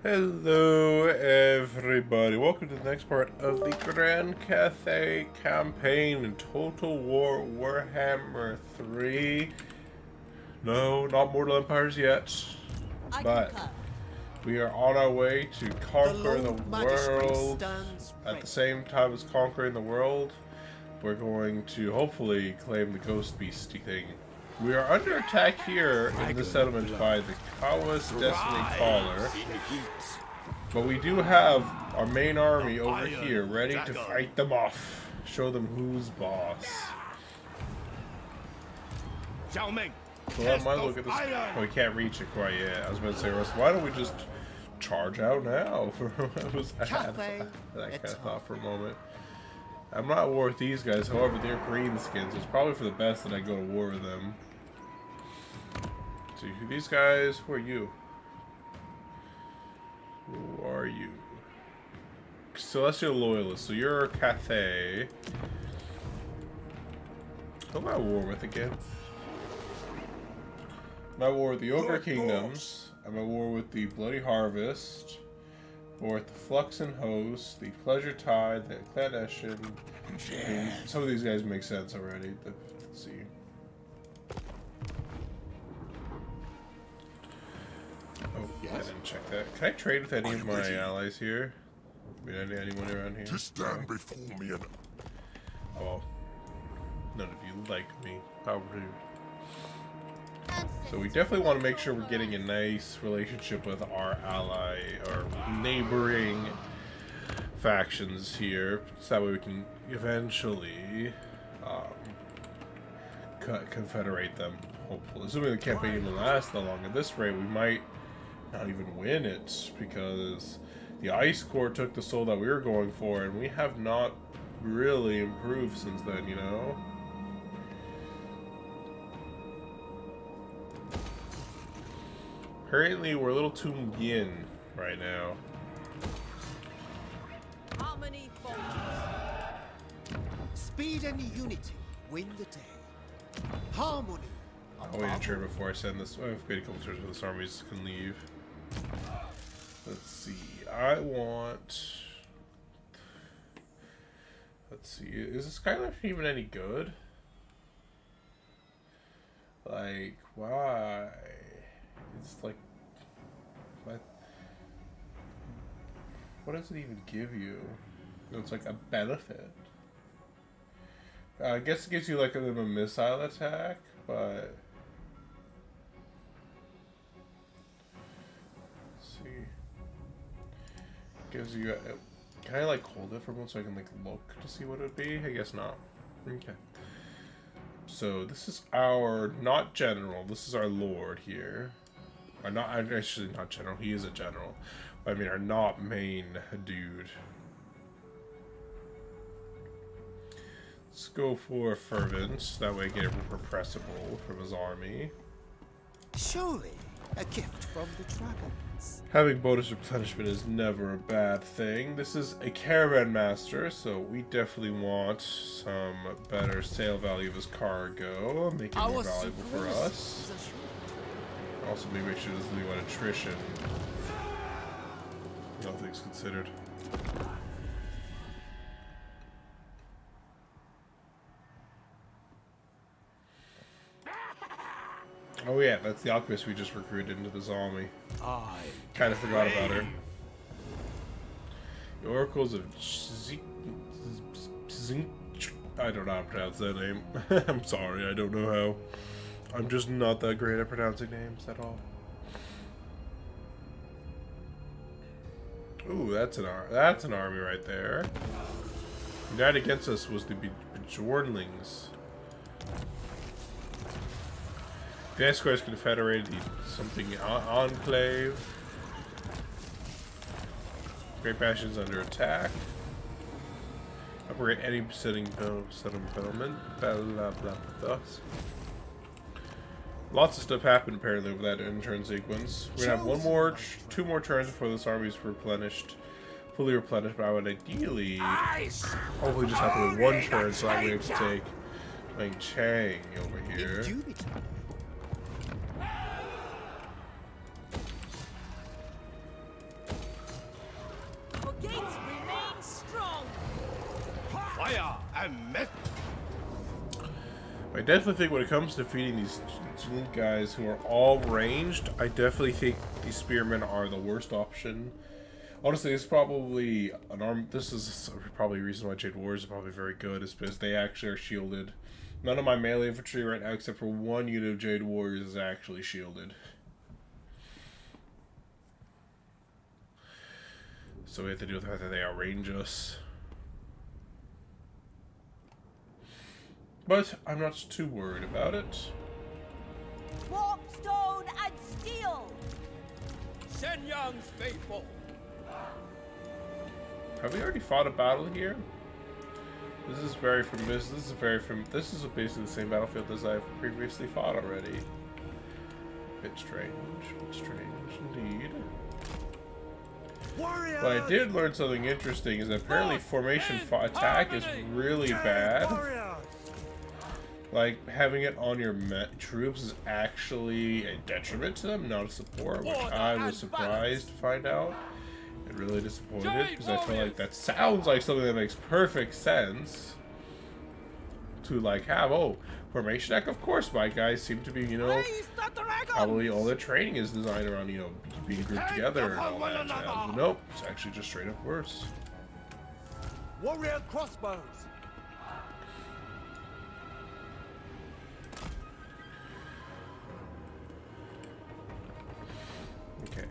Hello everybody, welcome to the next part of the Grand Cathay campaign in Total War Warhammer 3. No, not Mortal Empires yet, but we are on our way to conquer the world. At the same time as conquering the world, we're going to hopefully claim the Ghost Beastie thing. We are under attack here in the settlement by the Kawas Destiny Caller, but we do have our main army over here ready to fight them off, show them who's boss. So that might look at this. Oh, we can't reach it quite yet. I was about to say, Russ, why don't we just charge out now? I had that kind of thought for a moment. I'm not at war with these guys, however, they're greenskins. It's probably for the best that I go to war with them. So these guys, who are you? Who are you? Celestial Loyalist. So you're Cathay. Who am I at war with again? I'm at war with the Ogre Kingdoms. I'm at war with the Bloody Harvest. Or with the Fluxen Host, the Pleasure Tide, the Clandestine. Some of these guys make sense already. Let's see. Oh, I didn't check that. Can I trade with any of my allies here? I mean, anyone around here? To stand before me and... Oh, well. None of you like me. How rude. So we definitely want to make sure we're getting a nice relationship with our ally or neighboring factions here, so that way we can eventually confederate them, hopefully. Assuming the campaign even lasts that long. At this rate, we might not even win it, because the Ice Corps took the soul that we were going for, and we have not really improved since then, you know? Apparently, we're a little too yin right now. Harmony falters. Speed and unity win the day. Harmony. I'll wait a turn before I send this. Oh, I've waited a couple turns before this armies can leave. Let's see. I want. Let's see. Is this Skylife even any good? Like, why? It's like, what does it even give you? It's like a benefit. I guess it gives you like a little missile attack, but let's see, gives you. Can I like hold it for a moment so I can like look to see what it would be? I guess not. Okay. So this is our not general. This is our lord here. Or not, actually not general, he is a general. But I mean our not main dude. Let's go for Fervent, that way I get Repressible from his army. Surely a gift from the dragons. Having bonus replenishment is never a bad thing. This is a caravan master, so we definitely want some better sale value of his cargo, make it more valuable for us. Also, maybe make sure there's anyone attrition. All things considered. Oh yeah, that's the alchemist we just recruited into this army. Kind of forgot about her. The Oracles of I don't know how to pronounce that name. I'm sorry, I don't know how. I'm just not that great at pronouncing names at all. Ooh, that's an army right there. United against us was the Bjornlings. The Esquires Confederated, the something enclave. Great Bastion's under attack. Upgrade any settlement. Blah blah blah. Lots of stuff happened apparently with that in-turn sequence. We're gonna have two more turns before this army's replenished, fully replenished. But I would ideally, hopefully, just have to wait one turn so that we have to take Wang Chang over here. fire and mess. I definitely think when it comes to defeating these guys who are all ranged, I definitely think these spearmen are the worst option. Honestly, it's probably an arm. This is probably the reason why Jade Warriors are probably very good, is because they actually are shielded. None of my melee infantry right now, except for one unit of Jade Warriors, is actually shielded. So we have to deal with the fact that they outrange us. But I'm not too worried about it. Warp stone and steel. Shen Yang's faithful. Have we already fought a battle here? This is very familiar. This is basically the same battlefield as I've previously fought already. Bit strange indeed. Warriors! But I did learn something interesting, is that apparently formation attack is really bad. Warriors! Like, having it on your troops is actually a detriment to them, not a support, which I was surprised to find out. And really disappointed, because I feel like that sounds like something that makes perfect sense to, like, have. Oh, formation attack, of course, my guys seem to be, you know, probably all their training is designed around, you know, being grouped together and all that jazz. But nope, it's actually just straight up worse. Warrior crossbows! Okay.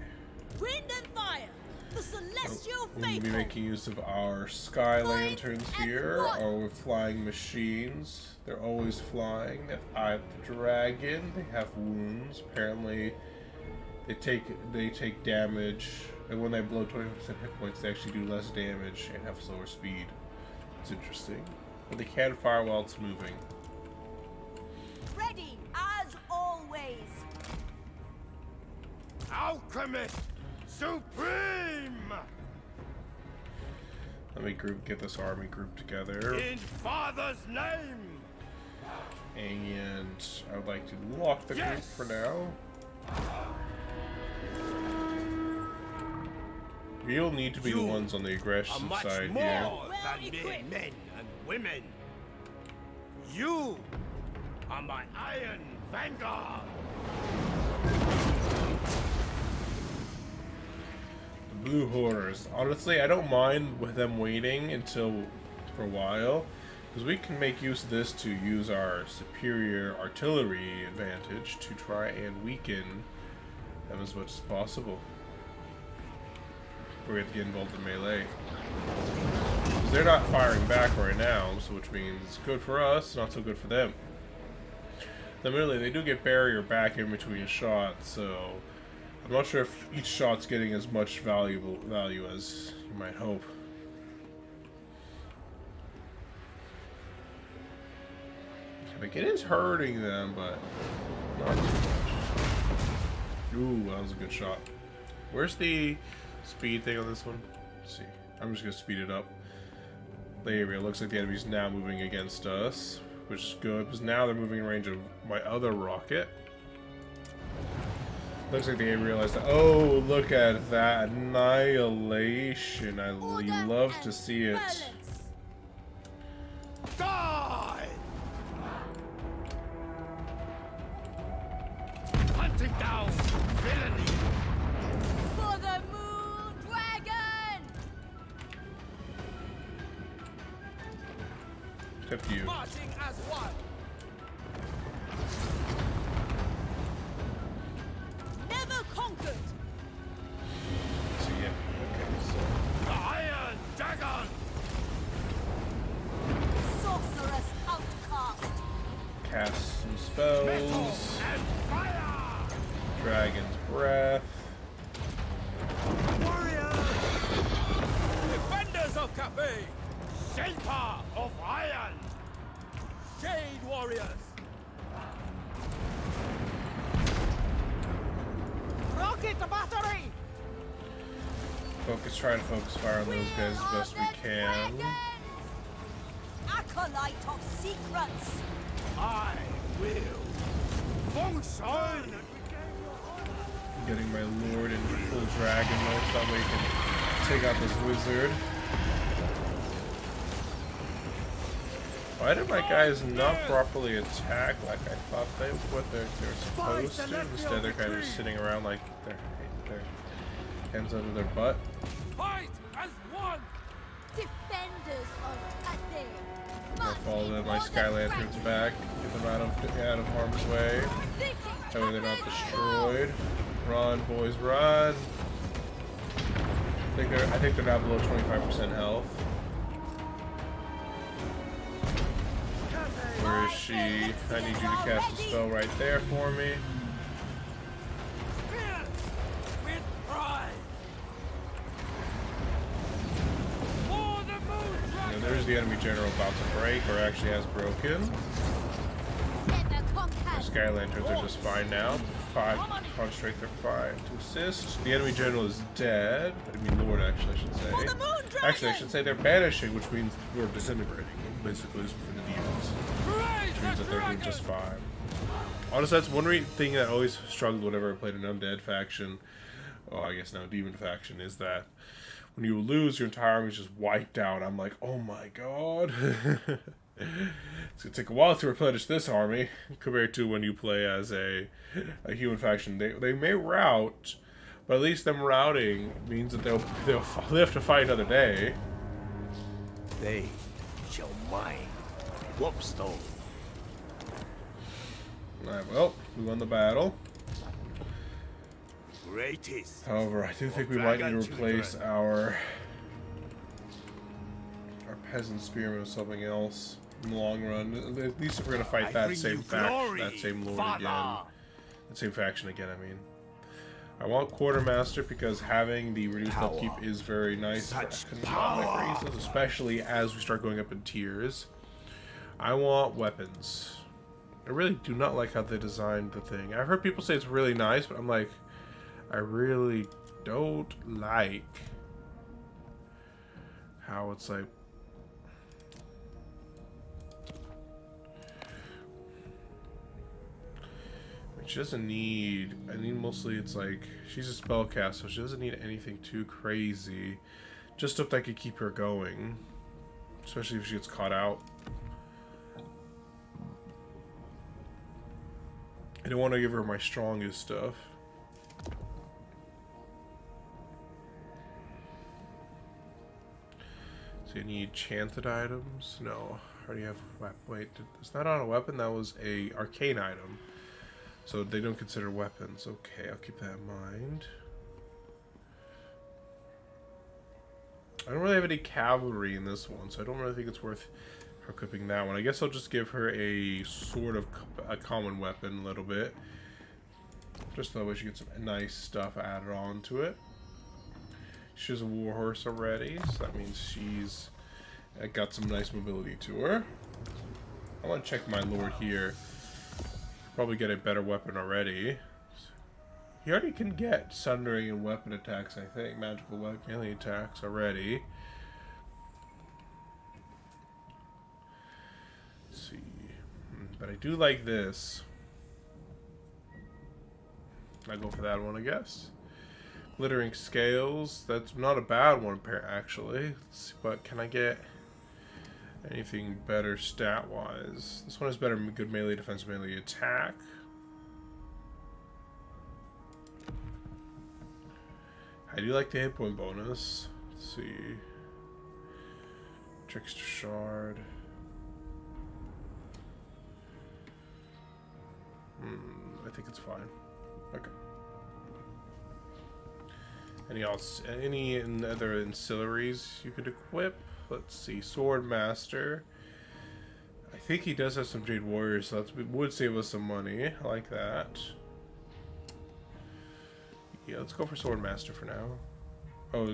Wind and fire. The celestial We're going to be faithful. making use of our sky lanterns here, our flying machines. They're always flying. They have Eye of the Dragon. They have wounds. Apparently, they take damage, and when they blow 20% hit points, they actually do less damage and have slower speed. It's interesting. But they can fire while it's moving. Ready as always. Alchemist supreme. Let me get this army group together. In Father's name. And I would like to lock the group for now. You'll need to be the ones on the aggression Much side more here. than mere men and women. You are my iron vanguard. The Blue Horrors. Honestly, I don't mind with them waiting until for a while, because we can make use of this to use our superior artillery advantage to try and weaken them as much as possible. We're going to get involved in melee. Because they're not firing back right now, so which means it's good for us, not so good for them. Admittedly, they do get barrier back in between shots, so I'm not sure if each shot's getting as much value as you might hope. Like, it is hurting them, but not too much. Ooh, that was a good shot. Where's the speed thing on this one? Let's see. I'm just gonna speed it up. There we go. Looks like the enemy's now moving against us, which is good because now they're moving in range of my other rocket. Looks like they realized that. Oh, look at that annihilation! I love to see it. Die! Hunting down villainy. For the moon dragon. Except you. Marching as one. Never conquered. So yeah. Okay. So. The iron dragon. Sorceress outcast. Cast some Metal spells. and fire. Dragon's Breath. Warriors! Defenders of Cathay. Shaper of iron. Jade warriors. Rocket battery! Try to focus fire on those guys as best we can. Acolyte of secrets. I will function. Getting my lord in full dragon mode so that way we can take out this wizard. Why did my guys not properly attack like I thought they would? They're supposed to. Instead, they're kind of just sitting around like their hands under their butt. Fight as one! Defenders of Cathay. I'll follow my Sky Lanterns back, get them out of harm's way. That way they're not destroyed. Run, boys, run! I think they're now below 25% health. Where is she? I need you to cast a spell right there for me. With pride! For the moon dragon! There's the enemy general about to break, or actually has broken. The Sky Lanterns are just fine now. 5 on strength, they're fine to assist. The enemy general is dead. I mean Lord, actually, I should say. Actually, I should say they're banishing, which means we're disintegrating. Basically, it's for the demons. Which means that they're doing just fine. Honestly, that's one thing that always struggled whenever I played an undead faction. Oh, I guess now demon faction, is that when you lose, your entire army is just wiped out. I'm like, oh my god. It's gonna take a while to replenish this army compared to when you play as a human faction. They may rout, but at least them routing means that they'll have to fight another day. They shall mine Whoopstone. Alright, well, we won the battle. Greatest. However, I do think we might need to replace our peasant spearmen with something else in the long run. At least if we're gonna fight that same lord again. That same faction again, I mean. I want Quartermaster because having the reduced upkeep is very nice for economic reasons, especially as we start going up in tiers. I want weapons. I really do not like how they designed the thing. I've heard people say it's really nice, but I'm like, I really don't like how it's like. She doesn't need, I mean, mostly it's like, she's a spellcaster, so she doesn't need anything too crazy. Just stuff that could keep her going. Especially if she gets caught out. I don't want to give her my strongest stuff. So you need enchanted items? No, I already have, wait, it's not on a weapon, that was a arcane item. So they don't consider weapons. Okay, I'll keep that in mind. I don't really have any cavalry in this one, so I don't really think it's worth her equipping that one. I guess I'll just give her a sort of a common weapon a little bit. Just that way she gets some nice stuff added on to it. She has a warhorse already, so that means she's got some nice mobility to her. I want to check my lord here. Probably get a better weapon already. He already can get sundering and weapon attacks, I think. Magical weapon melee attacks already. Let's see. But I do like this. I go for that one, I guess. Glittering scales. That's not a bad one, actually. Let's see, but can I get anything better stat-wise? This one has better good melee defense, melee attack. I do like the hit point bonus. Let's see. Trickster Shard. I think it's fine. Okay. Any other ancillaries you could equip? Let's see, Sword Master. I think he does have some Jade Warriors, so that would save us some money. I like that. Yeah, let's go for Sword Master for now. Oh.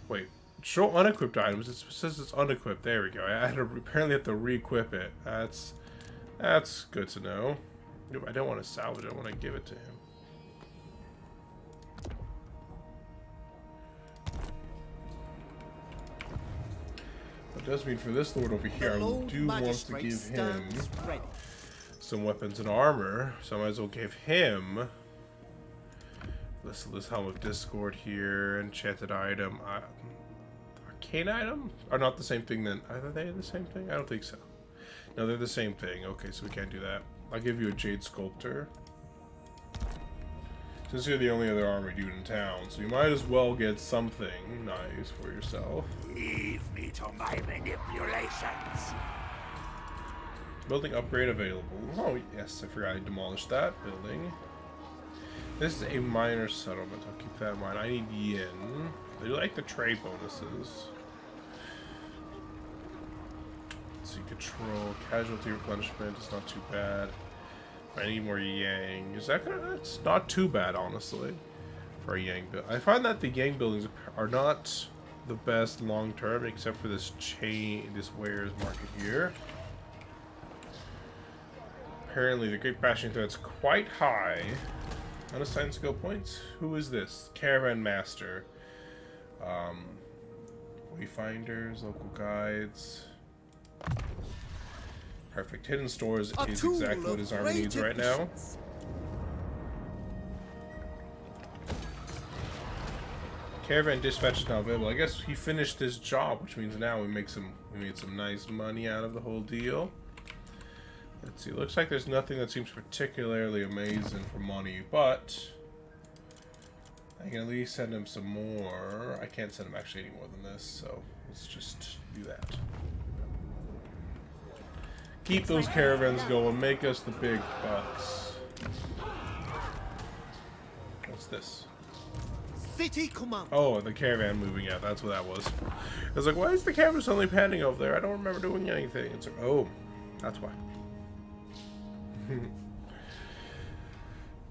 Wait. Show unequipped items. It says it's unequipped. There we go. I apparently have to re-equip it. That's good to know. I don't want to salvage it. I want to give it to him. It does mean for this lord over here, I do want to give him some weapons and armor, so I might as well give him this Helm of Discord here, enchanted item, arcane item? Are not the same thing then? Are they the same thing? I don't think so. No, they're the same thing. Okay, so we can't do that. I'll give you a Jade Sculptor. Since you're the only other army dude in town, so you might as well get something nice for yourself. Leave me to my manipulations. Building upgrade available. Oh, yes, I forgot I demolished that building. This is a minor settlement. I'll keep that in mind. I need yen. I do like the trade bonuses. Let's see, control, casualty replenishment is not too bad. I need more yang. Is that gonna? It's not too bad, honestly, for a yang build. I find that the yang buildings are not the best long term, except for this this wares market here. Apparently, the Great Bashing Threat's quite high. Unassigned skill points. Who is this? Caravan Master. Wayfinders, local guides. Perfect. Hidden stores is exactly what his army needs right now. Caravan dispatch is now available. I guess he finished his job, which means now we made some nice money out of the whole deal. Let's see. Looks like there's nothing that seems particularly amazing for money, but I can at least send him some more. I can't send him actually any more than this, so let's just do that. Keep those caravans going. Make us the big bucks. What's this? City command. Oh, the caravan moving out. That's what that was. I was like, why is the caravan suddenly panning over there? I don't remember doing anything. It's like, oh, that's why.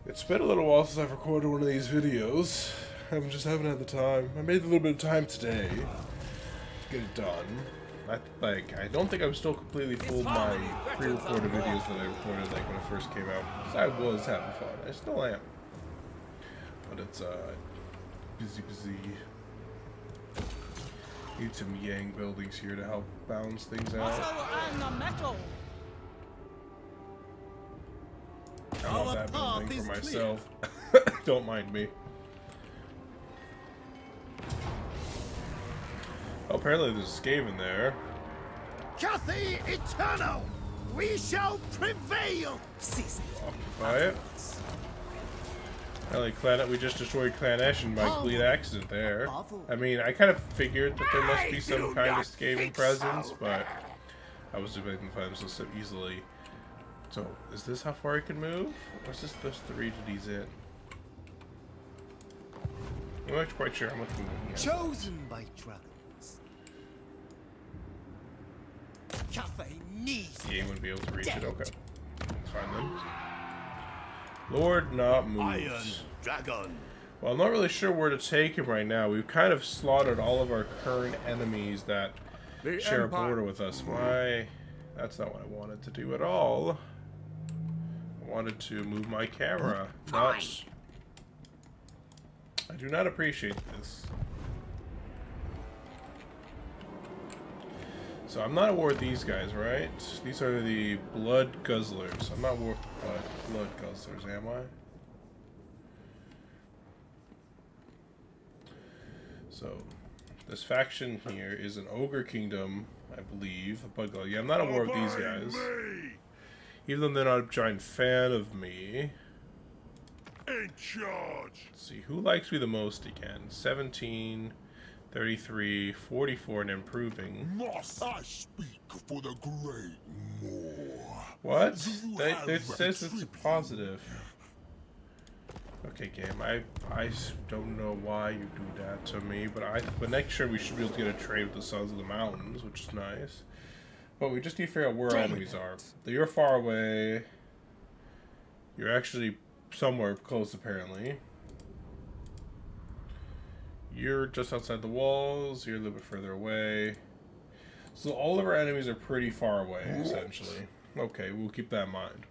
It's been a little while since I've recorded one of these videos. I just haven't had the time. I made a little bit of time today to get it done. I don't think I'm still completely full of my pre-recorded videos that I recorded like when it first came out. Because I was having fun. I still am. But it's busy. Need some yang buildings here to help balance things out. I want that building for myself. Don't mind me. Oh, apparently there's a Skaven there. Cathay eternal! We shall prevail! Occupy it. Apparently we just destroyed Clan Eshin by complete accident there. I mean, I kind of figured that there must be some kind of Skaven presence, but I was expecting to find them so easily. So, is this how far I can move? Or is this just the region he's in? I'm not quite sure how much we're moving at. Chosen by dragons. Cathay needs. Yeah, you wouldn't be able to reach it. Okay. Let's find them. Lord not moves. Iron Dragon. Well, I'm not really sure where to take him right now. We've kind of slaughtered all of our current enemies that share a border with us. Why? That's not what I wanted to do at all. I wanted to move my camera. Not. I do not appreciate this. So I'm not at war with these guys, right? These are the Blood Guzzlers. I'm not at war with Blood Guzzlers, am I? So, this faction here is an Ogre Kingdom, I believe. Yeah, I'm not at war with these guys. Even though they're not a giant fan of me. In charge. Let's see, who likes me the most again? 17, 33, 44, and improving. Must I speak for the great more? What? It says it's a positive. Okay, game. I don't know why you do that to me, but next year we should be able to get a trade with the Sons of the Mountains, which is nice. But we just need to figure out where our enemies are. You're far away. You're actually somewhere close, apparently. You're just outside the walls. You're a little bit further away. So all of our enemies are pretty far away, essentially. Okay, we'll keep that in mind.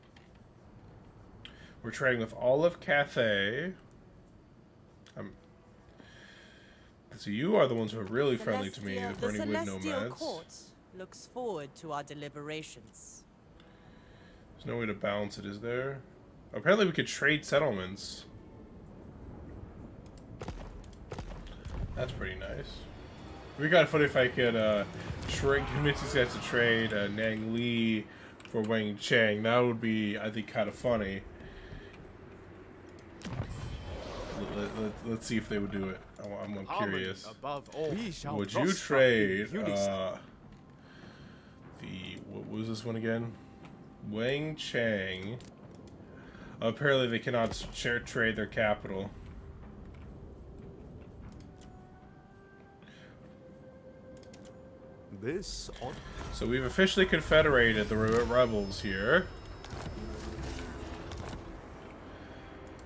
We're trading with all of Cathay. So you are the ones who are really friendly to me, the Burning Wood Nomads. Court looks forward to our deliberations. There's no way to balance it, is there? Apparently we could trade settlements. That's pretty nice. It'd be kind of funny if I could convince these guys to trade Nang Li for Wang Chang. That would be, I think, kind of funny. Let's see if they would do it. I'm curious. Above all, we shall Would you prosper trade in unison. what was this one again? Wang Chang. Apparently they cannot trade their capital. This on So we've officially confederated the rebels here.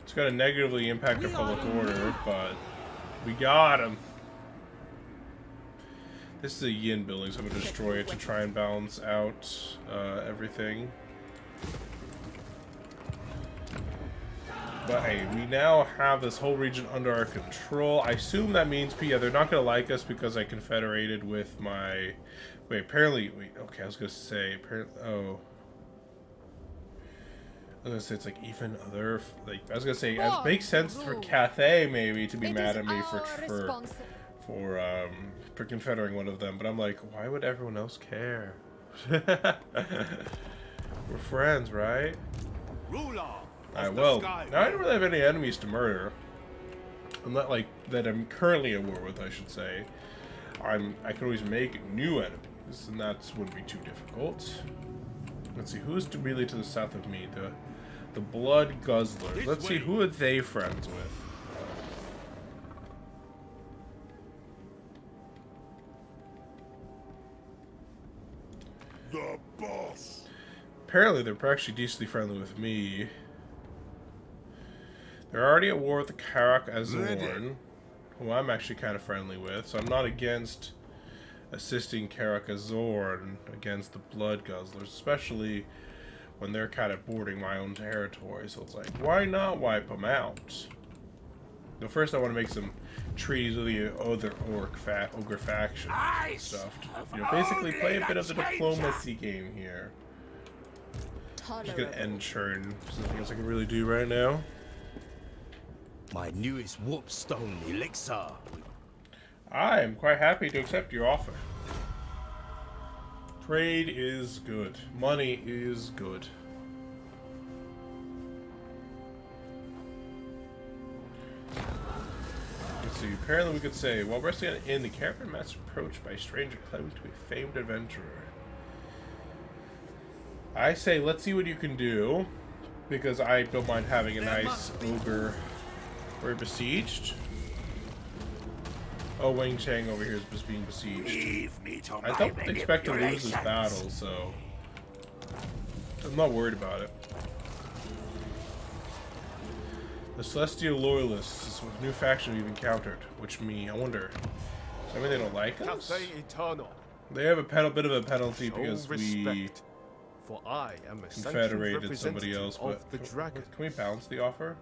It's going to negatively impact our public order, but we got him. This is a yin building, so I'm going to destroy it to try and balance out everything. But hey, we now have this whole region under our control. I assume that means, yeah, they're not going to like us because I confederated with my... Wait, apparently... Wait, okay, I was going to say... Apparently, oh... I was going to say it's like even other... Like, I was going to say it makes sense for Cathay, maybe, to be mad at me for confederating one of them. But I'm like, why would everyone else care? We're friends, right? ruler. Alright, well, now I don't really have any enemies to murder. I'm not like that I'm currently at war with, I should say. I can always make new enemies, and that wouldn't be too difficult. Let's see, who's really to the south of me? The Blood Guzzlers. Let's see, who are they friends with? The boss. Apparently, they're actually decently friendly with me. They're already at war with the Karak Azorn, who I'm actually kind of friendly with, so I'm not against assisting Karak Azorn against the Blood Guzzlers, especially when they're kind of boarding my own territory. So it's like, why not wipe them out? But first, I want to make some treaties with the other ogre factions and stuff. You know, basically play a bit of the diplomacy game here. I'm just gonna end churn. There's nothing else I can really do right now. My newest warpstone elixir. I am quite happy to accept your offer. Trade is good. Money is good. Let's see. Apparently we could say, while resting on an inn, the caravan master approached by a stranger claiming to be a famed adventurer. I say, let's see what you can do, because I don't mind having a nice ogre. We're besieged. Oh, Wang Chang over here is being besieged. I don't expect to lose this battle, so I'm not worried about it. The Celestial Loyalists is a new faction we've encountered, which I wonder, does that mean they don't like us? Cathay eternal. They have a bit of a penalty because we for I am a confederated somebody else, but the dragon. Can we balance the offer?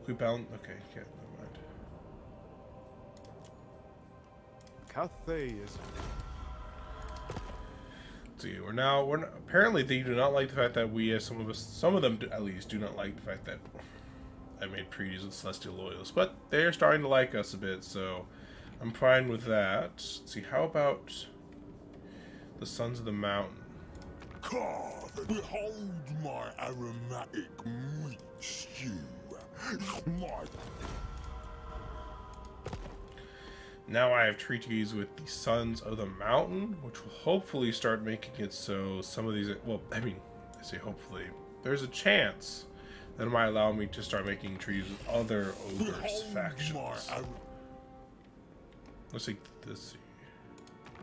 Can we balance? Okay, can't. Never mind. Cathay is. Let's see, apparently they do not like the fact that we, some of them at least, do not like the fact that I made treaties with Celestial Loyalists, but they are starting to like us a bit, so I'm fine with that. Let's see, how about the Sons of the Mountain? God, behold my aromatic meat stew. Now I have treaties with the Sons of the Mountain, which will hopefully start making it so some of these, well, I mean, I say hopefully, there's a chance that it might allow me to start making treaties with other ogres factions. Let's see,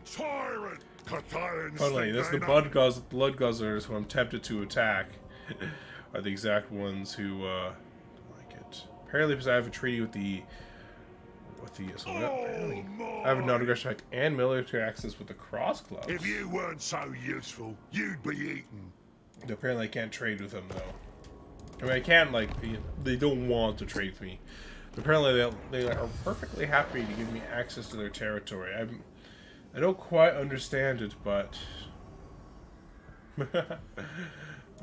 Tyrant! Finally, this is the Blood Guzzlers who I'm tempted to attack are the exact ones who like it. Apparently, because I have a treaty with the so I have a non-aggression act and military access with the Cross Clubs. If you weren't so useful, you'd be eaten. Apparently, I can't trade with them though. I mean, I can, like, they don't want to trade with me. Apparently, they are perfectly happy to give me access to their territory. I don't quite understand it, but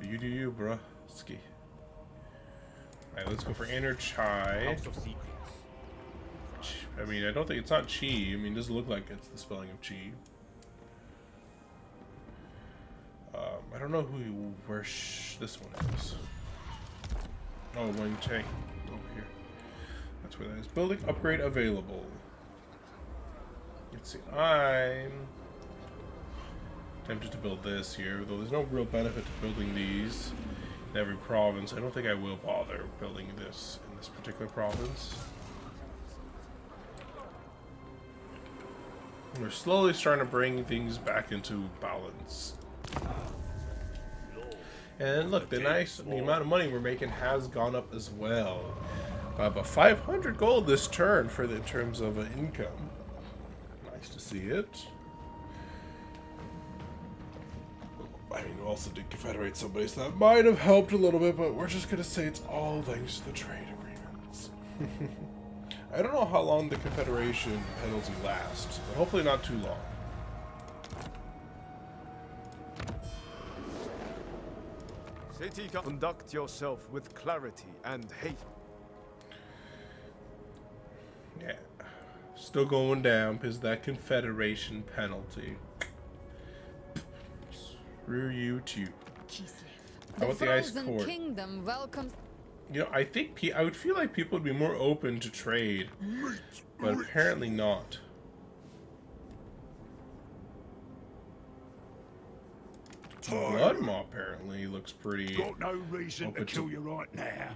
you do you, bruh. Ski. Alright, let's go for Inner Chai. I mean, I don't think it's not chi. I mean, it doesn't look like it's the spelling of chi. I don't know where this one is. Oh, Wang Cheng over here. That's where that is. Building upgrade available. Let's see. I'm tempted to build this here, though there's no real benefit to building these in every province. I don't think I will bother building this in this particular province. We're slowly starting to bring things back into balance. And look, the amount of money we're making has gone up as well. By about 500 gold this turn in terms of income. Nice to see it. I mean, we also did confederate somebody, so that might have helped a little bit, but we're just gonna say it's all thanks to the trade agreements. I don't know how long the confederation penalty lasts, but hopefully not too long. City, conduct yourself with clarity and hate. Yeah, still going down because of that confederation penalty. Screw you too. How about the Ice Court? Kingdom welcomes. You know, I think I would feel like people would be more open to trade, but apparently not. Bloodmaw apparently looks pretty. Got no reason to kill you right now.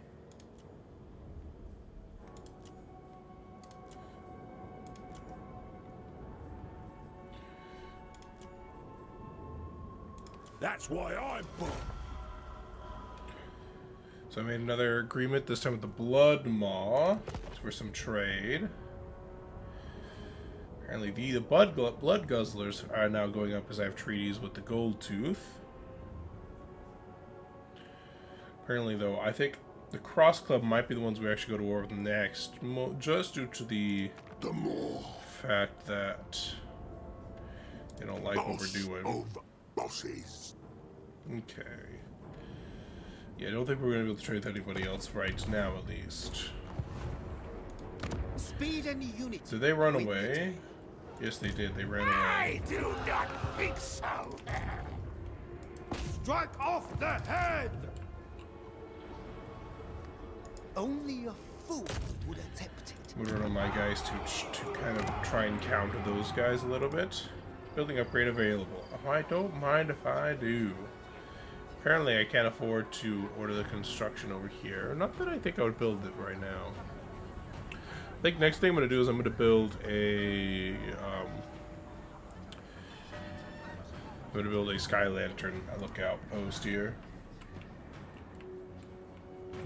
That's why I'm born. So I made another agreement, this time with the Bloodmaw for some trade. Apparently the blood guzzlers are now going up because I have treaties with the Gold Tooth. Apparently, though, I think the Cross Club might be the ones we actually go to war with next, just due to the fact that they don't like what we're doing. Bosses. Okay. Yeah, I don't think we're going to be able to trade with anybody else right now, at least. Speed and unity. Did they run away? Yes, they did. They ran away. I do not think so. Strike off the head! Only a fool would attempt it. I'm gonna run on my guys to kind of try and counter those guys a little bit. Building upgrade available. I don't mind if I do. Apparently I can't afford to order the construction over here. Not that I think I would build it right now. I think next thing I'm gonna do is I'm gonna build a sky lantern lookout post here.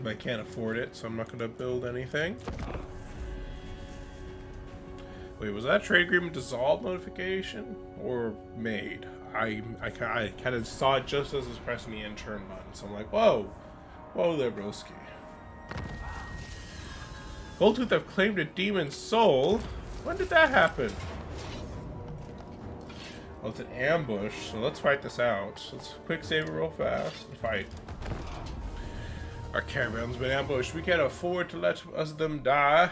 But I can't afford it, so I'm not gonna build anything. Wait, was that trade agreement dissolved notification or made? I kind of saw it just as it's pressing the end turn button, so I'm like, whoa there, broski. Goldtooth have claimed a demon soul. When did that happen? Well, it's an ambush, so let's fight this out. Let's quick save it real fast and fight. Our caravan's been ambushed. We can't afford to let them die.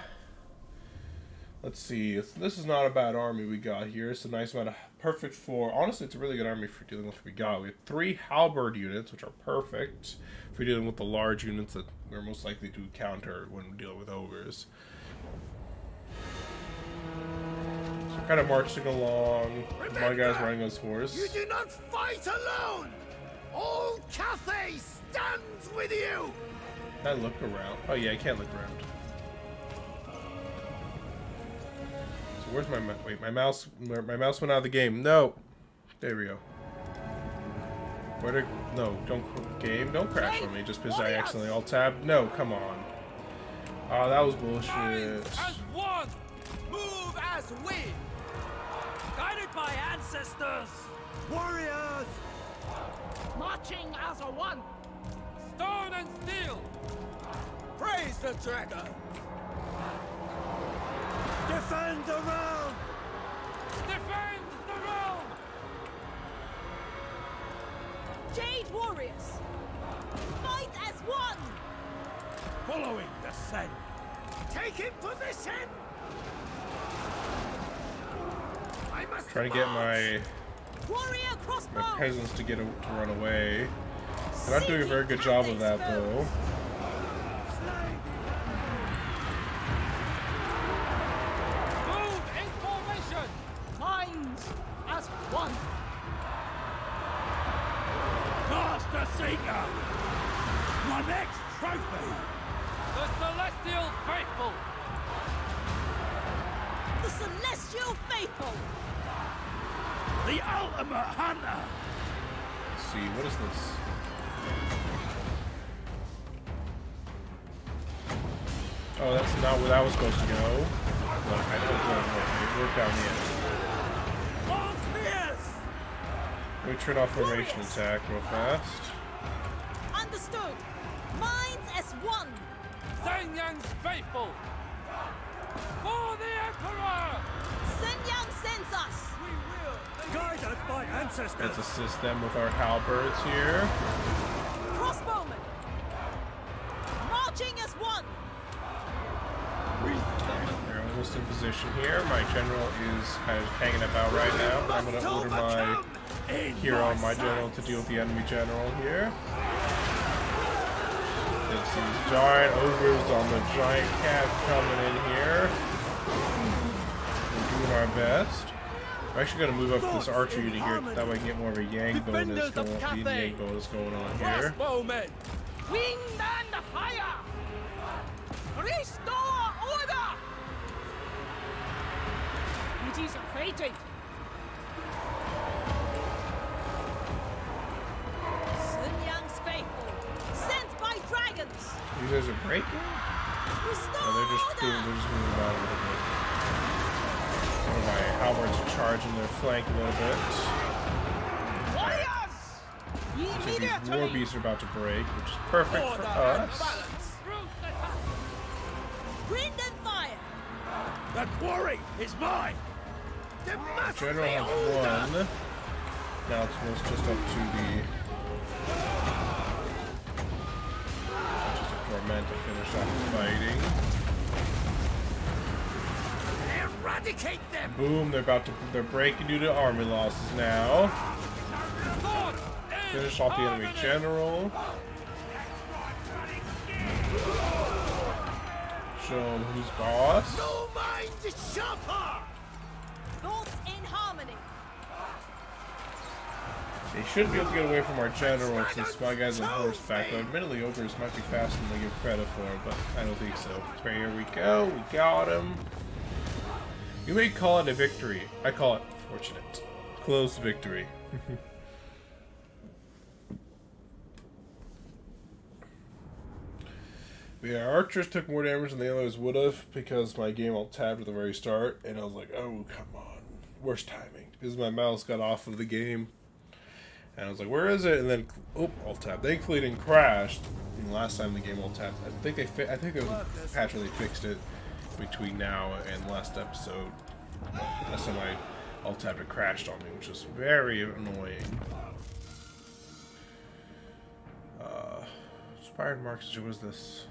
Let's see. This is not a bad army we got here. It's a nice amount of perfect for. Honestly, it's a really good army for dealing with what we got. We have 3 halberd units, which are perfect for dealing with the large units that we're most likely to encounter when we deal with ogres. So we're kind of marching along. My guy's running his horse. You do not fight alone! All Cathay stands with you! Can I look around? Oh yeah, I can't look around. So where's my wait? My mouse went out of the game. No, there we go. Don't game. Don't crash on me just because I accidentally alt tabbed. No, come on. Oh, that was bullshit. As one, move as we, guided by ancestors, warriors, marching as a one, stone and steel. Praise the dragon. Defend the realm. Defend the realm. Jade warriors, fight as one! Following the scent. Taking position. Trying to get my Warrior crossbow. peasants to run away. They're not doing a very good job of that though. Move in formation. Minds as one. Master Seeker. My next trophy. The Celestial Faithful. The celestial faithful. The ultimate hunter. Let's see, what is this? Oh, that's not where that was supposed to go. But I know it's going to work. It worked out in the end. Long spears. Let me turn off formation attack real fast. Understood. Minds as one. Zhang Yang's faithful. For the Emperor. Sen Yang sends us. Guided by ancestors. Let's assist them with our halberds here. Crossbowmen. Marching as one. We're almost in position here. My general is kind of hanging about right now, but I'm going to order my hero, my general, to deal with the enemy general here. It's these giant ogres on the giant cat coming in here. We're doing our best. I'm actually going to move up this archer unit here, that way I can get more of a Yang bonus going on, Yang bonus going on here. Crossbowmen. Wind and fire. Restore order. It is fated. Sun Yang's faithful. Sent by dragons. You guys are breaking? Restore Oh, they're just moving about a little bit. One of my halberds are charging their flank a little bit. Warriors! So these war Immediately. beasts are about to break, which is perfect for us. Wind and fire. The quarry is mine. General has one. Now it's almost just up to the just a torment to finish off the fighting. Eradicate them. Boom! They're breaking due to army losses now. Finish off the enemy general. Show them who's boss. No mind sharper. Thoughts in harmony. They should be able to get away from our general since my guy's on horseback. Though admittedly, ogres might be faster than they give credit for, but I don't think so. So here we go. We got him. You may call it a victory. I call it fortunate. Close victory. Yeah, archers took more damage than the others would have because my game alt tabbed at the very start, and I was like, oh, come on. Worst timing. Because my mouse got off of the game. And I was like, where is it? And then, oh, alt tab. Thankfully it didn't crash. And last time the game alt tabbed. I think there was a patch where they fixed it between now and last episode. Last time I alt tabbed, it crashed on me, which was very annoying. Inspired marks, what was this?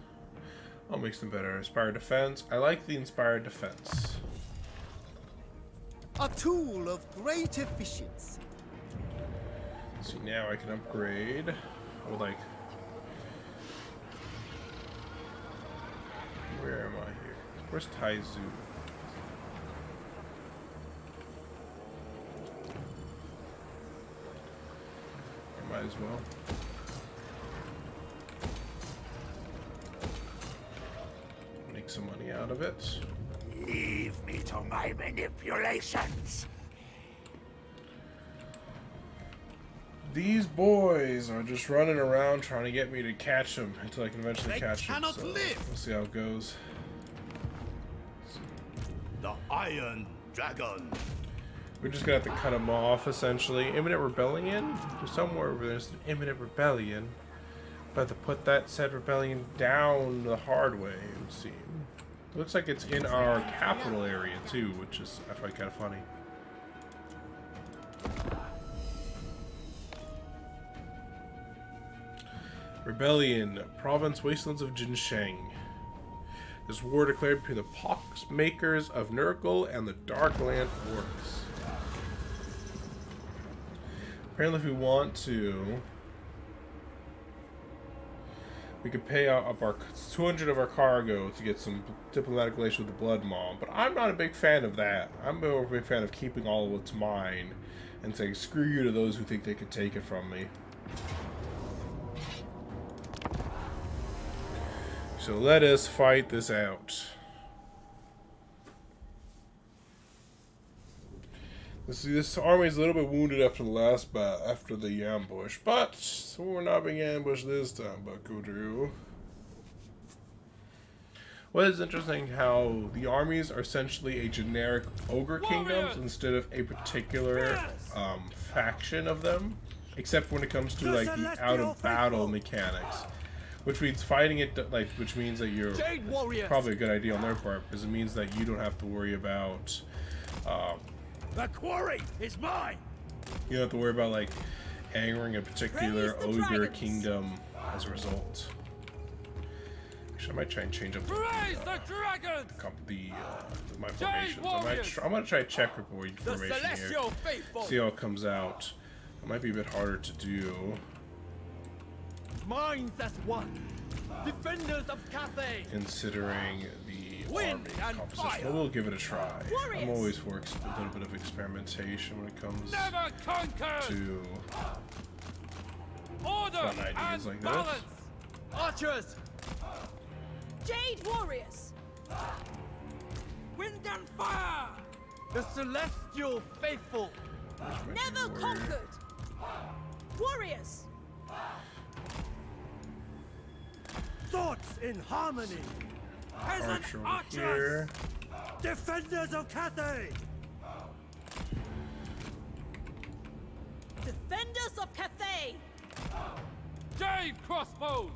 I'll make them better. Inspired defense. I like the inspired defense. A tool of great efficiency. See, now I can upgrade. I would like. Where am I here? Where's Taizu? I might as well. Make some money out of it. Leave me to my manipulations. These boys are just running around trying to get me to catch them until I can eventually They catch them. cannot So live. we'll see how it goes. The Iron Dragon. We're just gonna have to cut them off, essentially. Imminent rebellion? There's somewhere where there's an imminent rebellion. But to put that said rebellion down the hard way, it would seem. It looks like it's in our capital area too, which is I find kind of funny. Rebellion, province wastelands of Jinsheng. This war declared between the pox makers of Nurgle and the Darkland orcs. Apparently, if we want to, we could pay out of our 200 of our cargo to get some diplomatic relations with the Blood Maw. But I'm not a big fan of that. I'm more of a big fan of keeping all of what's mine and saying screw you to those who think they can take it from me. So let us fight this out. This army is a little bit wounded after the last after the ambush, but we're not being ambushed this time, Buckaroo. What is interesting how the armies are essentially a generic ogre kingdoms instead of a particular faction of them, except when it comes to like the out of battle mechanics. Which means fighting it, which means that you're probably a good idea on their part, because it means that you don't have to worry about, The quarry is mine! you don't have to worry about, like, angering a particular ogre kingdom as a result. Actually, I might try and change up my formations. I'm gonna try checker formation here. See how it comes out. It might be a bit harder to do. Minds as one, defenders of Cathay. Considering the army composition, but we'll give it a try. I'm always for a little bit of experimentation when it comes to fun ideas like this. Archers, Jade warriors. wind and fire. The celestial faithful. Never conquered. Warriors. Thoughts in harmony. Peasant Archer here. Defenders of Cathay. Defenders of Cathay. Jade crossbows.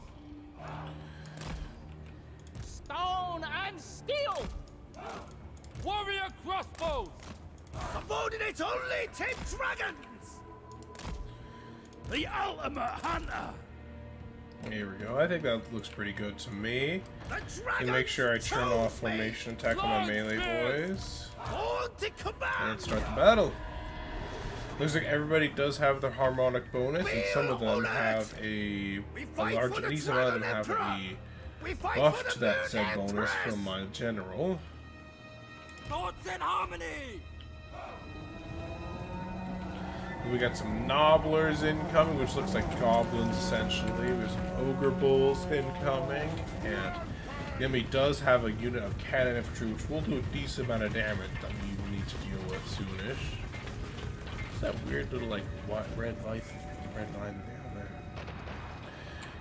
Stone and steel. Warrior crossbows. Subordinate only 10 dragons. The ultimate hunter. Here we go. I think that looks pretty good to me. And make sure I turn off formation attack on my melee boys. And start the battle. Looks like everybody does have their harmonic bonus, and some of them have a large, at least a lot of them have a buff to that said bonus from my general. Thoughts in harmony. We got some nobblers incoming, which looks like goblins essentially. There's some ogre bulls incoming, and the enemy does have a unit of cannon infantry, which will do a decent amount of damage that we need to deal with soonish. What's that weird little like red line down there?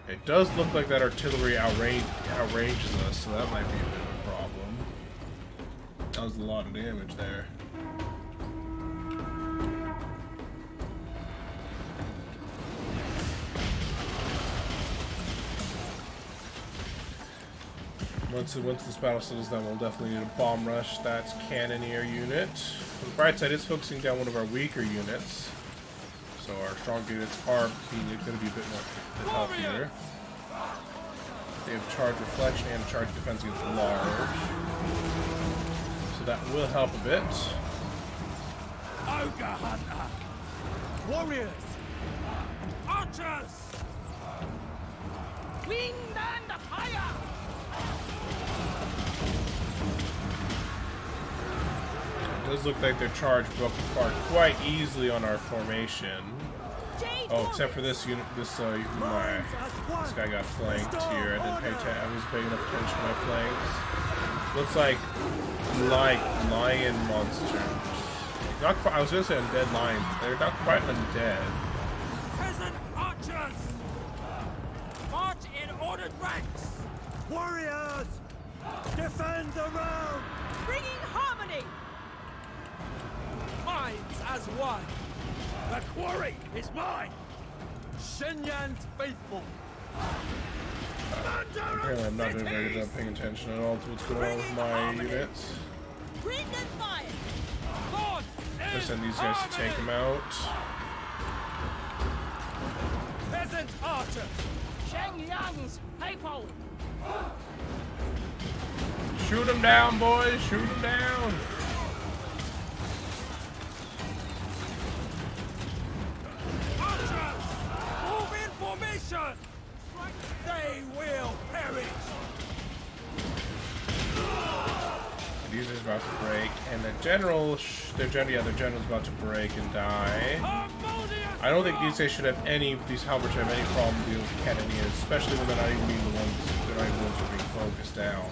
It does look like that artillery outranges us, so that might be a bit of a problem. That was a lot of damage there. Once this battle settles down, we'll definitely need a bomb rush. That's cannoneer unit. The bright side is focusing down one of our weaker units, so our strong units are going to be a bit more healthier. They have charge reflection and charge defense against large, so that will help a bit. Ogre hunter. Warriors. Archers. Wind and fire. It does look like their charge broke apart quite easily on our formation. Oh, except for this unit, this guy got flanked here. I didn't pay attention. I was paying enough attention to my flanks. Looks like lion monsters. Not quite. I was gonna say undead lions. They're not quite undead. Peasant archers. March in ordered ranks. Warriors, defend the road. Bringing harmony. Minds as one. The quarry is mine. Shenyan's faithful. Apparently I'm not doing very good at paying attention at all to what's going on with my units. Wind and fire. I send these guys to take them out. Peasant archer. Shenyang's faithful. Shoot them down, boys. Shoot them down. These are about to break, and the general, their general's about to break and die. I don't think these guys should have these halberds should have any problem dealing with the cannoneers, especially when they're not even the ones who are being focused down.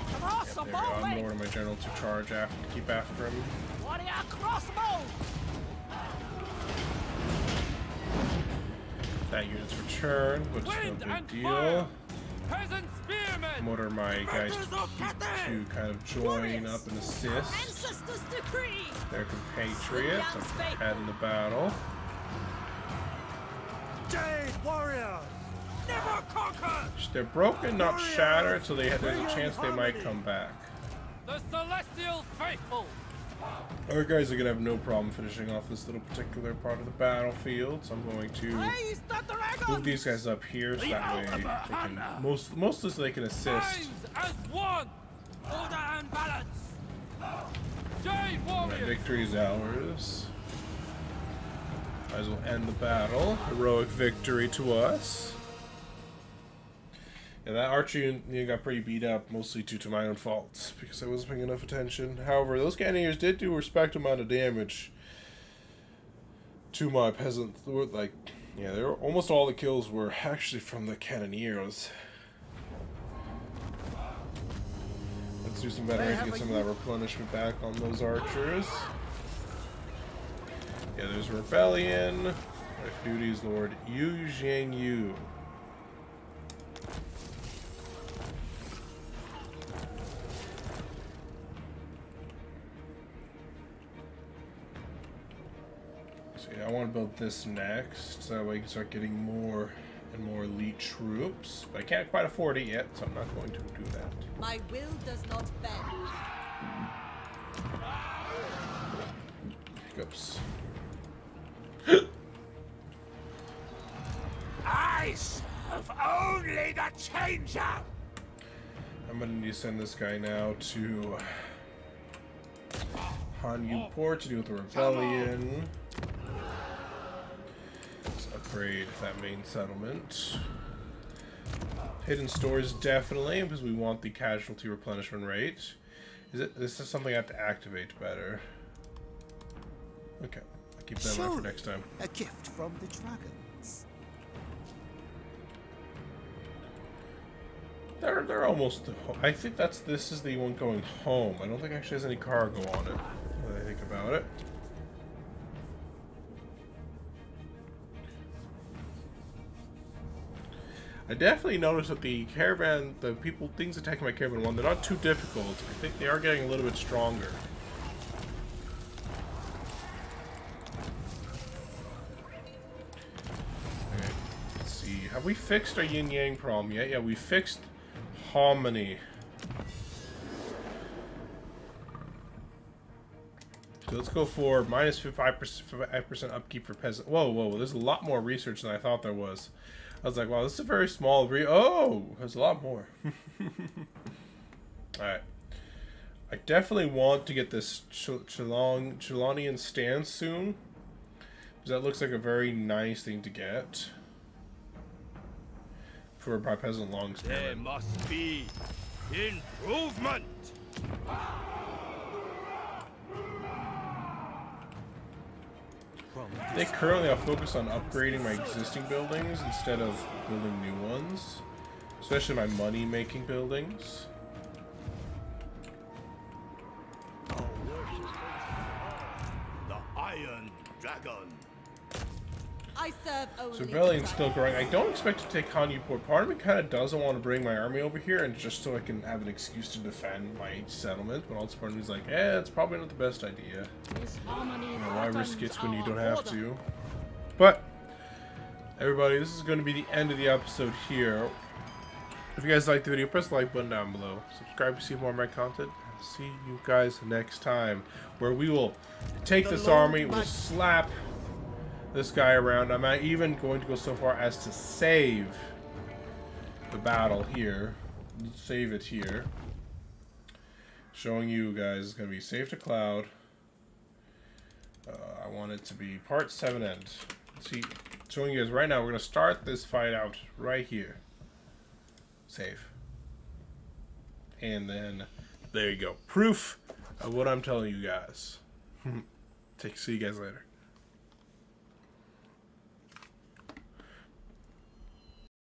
Yep, there we go. I'm lowering my general to charge after, to keep after him. That unit's returned, but it's no big deal. Motor my guys to kind of join up and assist their compatriots ahead in the battle. Jade warriors, never conquer. They're broken, not shattered, so there's a chance they might come back. The celestial faithful. Our guys are gonna have no problem finishing off this little particular part of the battlefield, so I'm going to move these guys up here so that way they can mostly so they can assist. As one. Order and balance. Jade My warriors. victory is ours. Might as well end the battle. Heroic victory to us. Yeah, that archer unit got pretty beat up, mostly due to my own faults, because I wasn't paying enough attention. However, those cannoneers did do a respectable amount of damage to my peasant. Like, yeah, almost all the kills were actually from the cannoneers. Let's do some better to get some of that replenishment back on those archers. Yeah, there's rebellion. My duties, Lord Yu Jiang Yu. I want to build this next, so we can start getting more and more elite troops. But I can't quite afford it yet, so I'm not going to do that. My will does not bend. Hiccups. I serve only the changer. I'm going to need to send this guy now to Hanyu Port to deal with the rebellion. Upgrade that main settlement. Hidden stores definitely, because we want the casualty replenishment rate. This is something I have to activate better. Okay, I'll keep that in mind for next time. A gift from the dragons. They're almost. I think this is the one going home. I don't think it actually has any cargo on it. When I think about it. I definitely noticed that the caravan, things attacking my caravan one, they're not too difficult. I think they are getting a little bit stronger. Okay, let's see. Have we fixed our yin yang problem yet? Yeah, we fixed harmony. So let's go for minus 5% upkeep for peasant. Whoa, there's a lot more research than I thought there was. I was like, wow, this is a very small oh, there's a lot more. Alright. I definitely want to get this Chelonian stance soon. Because that looks like a very nice thing to get. For my peasant long span. There must be improvement. I think currently I'll focus on upgrading my existing buildings instead of building new ones. Especially my money-making buildings. The Iron Dragon. I serve only So rebellion's still growing. I don't expect to take Hanyu Port. Part of me kind of doesn't want to bring my army over here, and just so I can have an excuse to defend my settlement. But also part of me's like, it's probably not the best idea. Why risk it when you don't have to? But everybody, this is going to be the end of the episode here. If you guys liked the video, press the like button down below. Subscribe to see more of my content. I'll see you guys next time, where we will take this army, we'll slap this guy around. I'm not even going to go so far as to save the battle here. Save it here. Showing you guys it's going to be Save to Cloud. I want it to be part 7 end. See, showing you guys right now, we're going to start this fight out right here. Save. And then, there you go. Proof of what I'm telling you guys. See you guys later.